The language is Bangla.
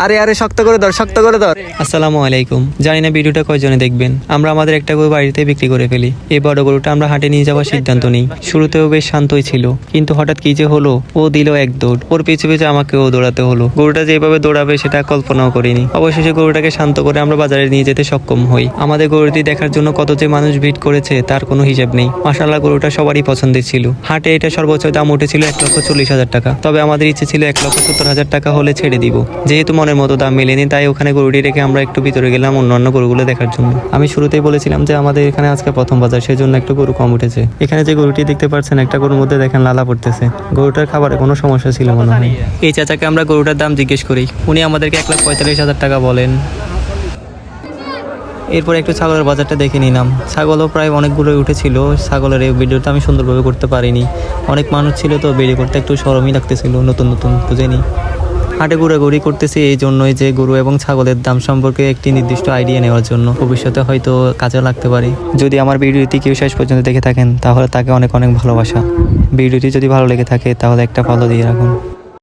আরে আরে শক্ত করে ধর, শক্ত করে ধর। আসসালামু আলাইকুম। জানি না ভিডিওটা কয়জনে দেখবেন। আমরা আমাদের একটা গরু বাড়িতে বিক্রি করে ফেলি। এই বড় গরুটা আমরা হাটে নিয়ে যাওয়ার সিদ্ধান্ত নিই। শুরুতেও বেশ শান্তই ছিল, কিন্তু হঠাৎ কি যে হলো, ও দিল এক দৌড়। ওর পিছু পিছু আমাকেও দৌড়াতে হলো। গরুটা যেভাবে দৌড়াবে সেটা কল্পনাও করিনি। অবশেষে গরুটাকে শান্ত করে আমরা বাজারে নিয়ে যেতে সক্ষম হই। আমাদের গরুটি দেখার জন্য কত যে মানুষ ভিড় করেছে তার কোনো হিসাব নেই। মাশাআল্লাহ, গরুটা সবারই পছন্দের ছিল। হাটে এটা সর্বোচ্চ দাম উঠেছিল 1,40,000 টাকা। তবে আমাদের ইচ্ছে ছিল 1,70,000 টাকা হলে ছেড়ে দিব। যেহেতু মনের মতো দাম মেলেনি, তাই ওখানে গরুটি রেখে আমরা একটু ভিতরে গেলাম অন্যান্য গরুগুলো দেখার জন্য। আমি শুরুতেই বলেছিলাম যে আমাদের এখানে আজকে প্রথম বাজার, সেজন্য একটু গরু কম উঠেছে। এখানে যে গরুটি দেখতে পাচ্ছেন, একটা গরুর মধ্যে দেখেন লালা পড়তেছে। গরুটার খাবারে কোনো সমস্যা ছিল মনে হয়। এই চাচাকে আমরা গরুটার দাম জিজ্ঞেস করি। উনি আমাদেরকে 1,45,000 টাকা বলেন। এরপর একটু ছাগলের বাজারটা দেখে নিলাম। ছাগলও প্রায় অনেকগুলোই উঠেছিল। ছাগলের এই ভিডিওটা আমি সুন্দরভাবে করতে পারিনি, অনেক মানুষ ছিল তো ভিডিও করতে একটু শরমই লাগতেছিল, নতুন নতুন বুঝেনি। হাটে ঘোরাঘুরি করতেছি এই জন্যই যে গরু এবং ছাগলের দাম সম্পর্কে একটি নির্দিষ্ট আইডিয়া নেওয়ার জন্য। ভবিষ্যতে হয়তো কাজে লাগতে পারে। যদি আমার ভিডিওটি কেউ শেষ পর্যন্ত দেখে থাকেন তাহলে তাকে অনেক অনেক ভালোবাসা। ভিডিওটি যদি ভালো লেগে থাকে তাহলে একটা ফলো দিয়ে রাখুন।